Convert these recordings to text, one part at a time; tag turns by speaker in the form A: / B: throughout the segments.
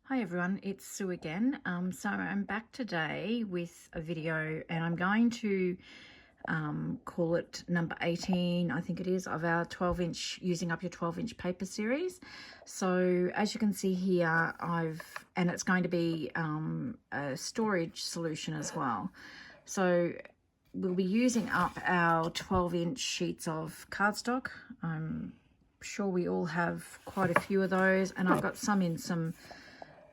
A: Hi everyone, it's Sue again. So I'm back today with a video and I'm going to call it number 18, I think it is, of our 12-inch Using Up Your 12-Inch Paper series. So as you can see here, and it's going to be a storage solution as well. So we'll be using up our 12-inch sheets of cardstock. I'm sure we all have quite a few of those, and I've got some in some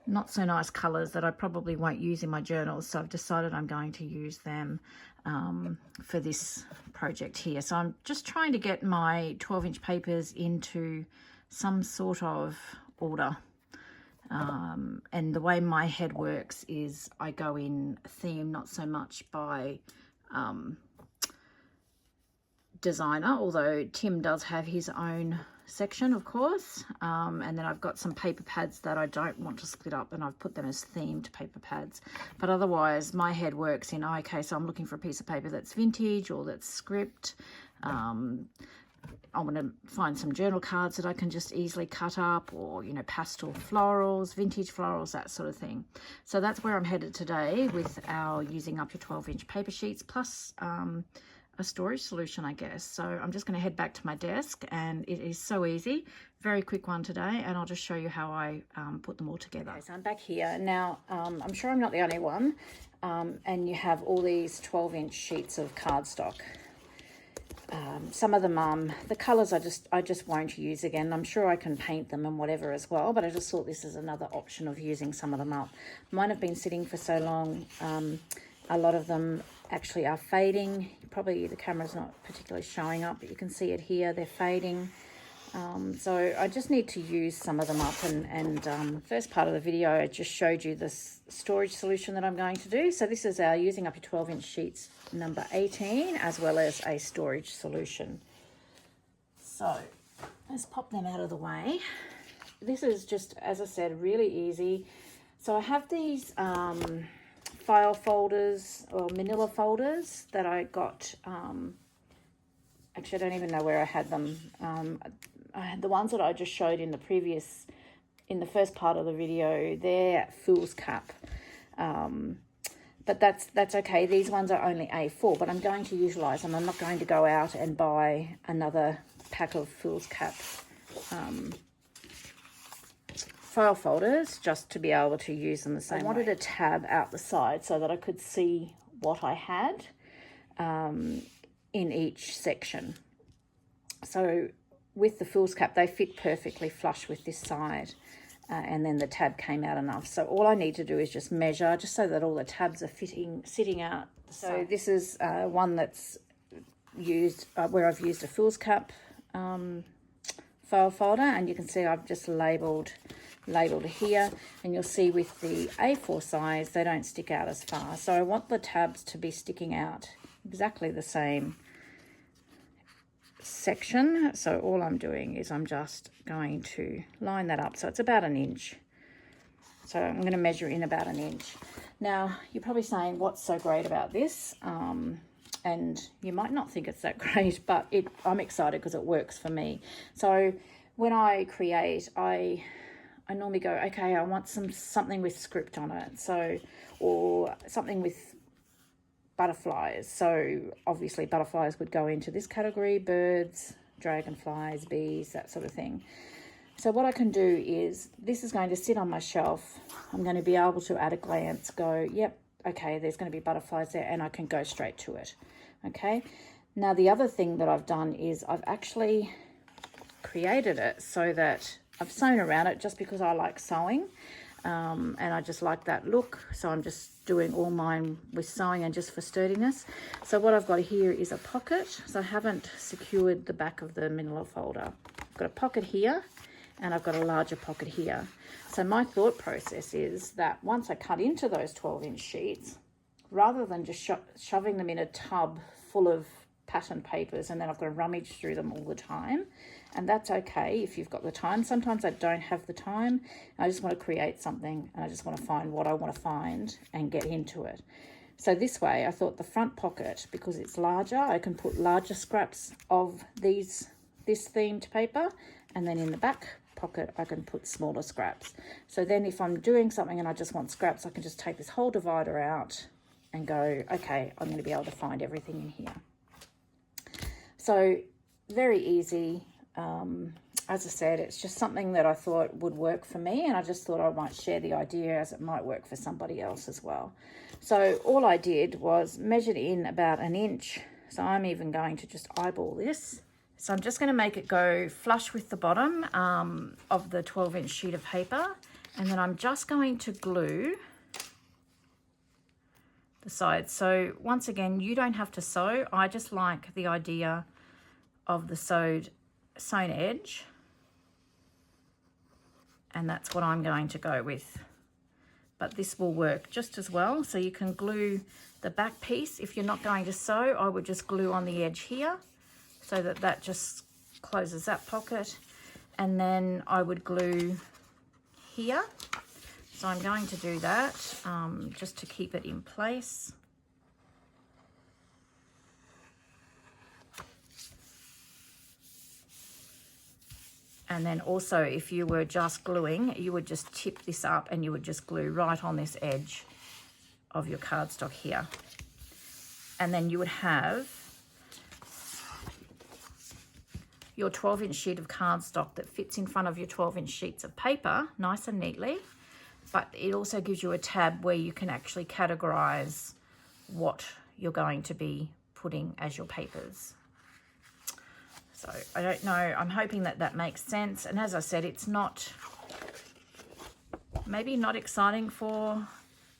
A: not so nice colours that I probably won't use in my journals, so I've decided I'm going to use them for this project here. So I'm just trying to get my 12-inch papers into some sort of order, and the way my head works is I go in theme, not so much by designer, although Tim does have his own section, of course, and then I've got some paper pads that I don't want to split up, and I've put them as themed paper pads. But otherwise my head works in, okay, so I'm looking for a piece of paper that's vintage or that's script. I want to find some journal cards that I can just easily cut up, or, you know, pastel florals, vintage florals, that sort of thing. So that's where I'm headed today with our Using Up Your 12-inch paper sheets, plus a storage solution, I guess. So I'm just going to head back to my desk, and it is so easy, very quick one today, and I'll just show you how I put them all together. Okay, so I'm back here now. I'm sure I'm not the only one, and you have all these 12-inch sheets of cardstock. Some of them, the colours I just won't use again. I'm sure I can paint them and whatever as well, but I just thought this is another option of using some of them up. Mine have been sitting for so long. A lot of them actually are fading. Probably the camera's not particularly showing up, but you can see it here, they're fading. So I just need to use some of them up, and first part of the video I just showed you this storage solution that I'm going to do. So this is our Using Up Your 12-inch sheets number 18, as well as a storage solution. So let's pop them out of the way. This is just, as I said, really easy. So I have these file folders, or manila folders, that I got, actually I don't even know where I had them. I had the ones that I just showed in the first part of the video. They're foolscap, but that's okay. These ones are only A4, but I'm going to utilize them. I'm not going to go out and buy another pack of foolscap file folders just to be able to use them the same way. I wanted a tab out the side so that I could see what I had in each section. So with the foolscap, they fit perfectly flush with this side, and then the tab came out enough. So all I need to do is just measure, just so that all the tabs are sitting out the side. So this is one that's used where I've used a foolscap file folder, and you can see I've just labelled here, and you'll see with the A4 size they don't stick out as far. So I want the tabs to be sticking out exactly the same section. So all I'm doing is I'm just going to line that up, so it's about 1 inch. So I'm going to measure in about 1 inch. Now you're probably saying, what's so great about this? And you might not think it's that great, but I'm excited because it works for me. So when I create, I normally go, okay, I want something with script on it, so, or something with butterflies. So obviously butterflies would go into this category: birds, dragonflies, bees, that sort of thing. So what I can do is, this is going to sit on my shelf. I'm going to be able to at a glance go, yep, okay, there's going to be butterflies there, and I can go straight to it. Okay, now the other thing that I've done is I've actually created it so that I've sewn around it, just because I like sewing, and I just like that look. So I'm just doing all mine with sewing and just for sturdiness. So what I've got here is a pocket. So I haven't secured the back of the manila folder. I've got a pocket here, and I've got a larger pocket here. So my thought process is that once I cut into those 12-inch sheets, rather than just shoving them in a tub full of pattern papers, and then I've got to rummage through them all the time, and that's okay if you've got the time. Sometimes I don't have the time. I just want to create something, and I just want to find what I want to find and get into it. So this way, I thought the front pocket, because it's larger, I can put larger scraps of this themed paper, and then in the back pocket, I can put smaller scraps. So then if I'm doing something and I just want scraps, I can just take this whole divider out and go, okay, I'm going to be able to find everything in here. So very easy. As I said, it's just something that I thought would work for me, and I just thought I might share the idea as it might work for somebody else as well. So all I did was measured in about 1 inch. So I'm even going to just eyeball this. So I'm just going to make it go flush with the bottom of the 12-inch sheet of paper, and then I'm just going to glue the sides. So once again, you don't have to sew. I just like the idea of the sewn edge, and that's what I'm going to go with. But this will work just as well. So you can glue the back piece. If you're not going to sew, I would just glue on the edge here so that that just closes that pocket, and then I would glue here. So I'm going to do that just to keep it in place. And then also, if you were just gluing, you would just tip this up and you would just glue right on this edge of your cardstock here. And then you would have your 12-inch sheet of cardstock that fits in front of your 12-inch sheets of paper, nice and neatly. But it also gives you a tab where you can actually categorize what you're going to be putting as your papers. So I don't know, I'm hoping that that makes sense. And as I said, it's not, maybe not exciting for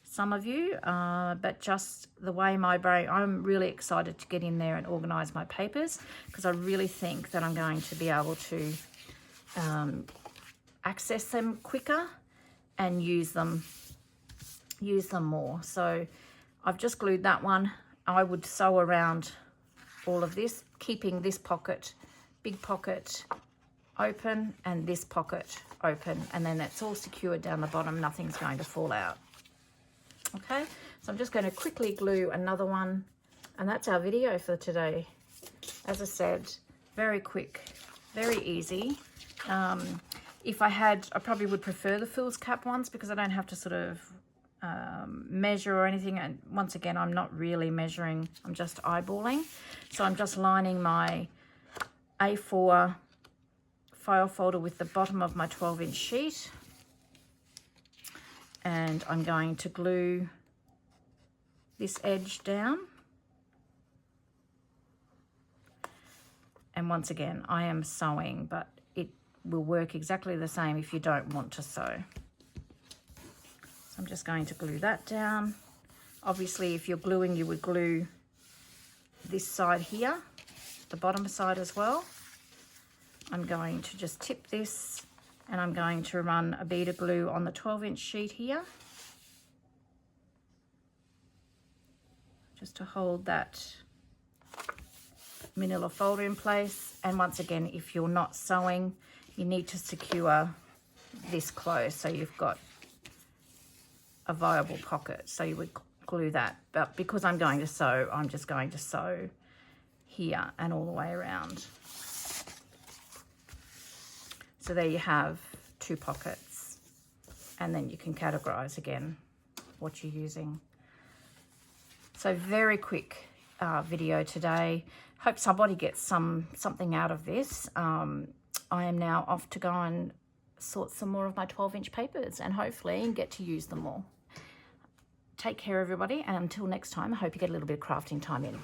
A: some of you, but just the way my brain, I'm really excited to get in there and organize my papers, because I really think that I'm going to be able to access them quicker and use them more. So I've just glued that one. I would sew around all of this, keeping this pocket, big pocket open, and this pocket open, and then it's all secured down the bottom. Nothing's going to fall out. Okay, so I'm just going to quickly glue another one, and that's our video for today. As I said, very quick, very easy. If I probably would prefer the fool's cap ones, because I don't have to sort of measure or anything. And once again, I'm not really measuring, I'm just eyeballing. So I'm just lining my A4 file folder with the bottom of my 12-inch sheet, and I'm going to glue this edge down. And once again, I am sewing, but it will work exactly the same if you don't want to sew. So I'm just going to glue that down. Obviously, if you're gluing, you would glue this side here, the bottom side as well. I'm going to just tip this, and I'm going to run a bead of glue on the 12-inch sheet here, just to hold that manila folder in place. And once again, if you're not sewing, you need to secure this close so you've got a viable pocket. So you would glue that, but because I'm going to sew, I'm just going to sew here and all the way around. So there you have 2 pockets, and then you can categorize again what you're using. So very quick video today. Hope somebody gets something out of this. I am now off to go and sort some more of my 12-inch papers, and hopefully get to use them more. Take care, everybody, and until next time, I hope you get a little bit of crafting time in.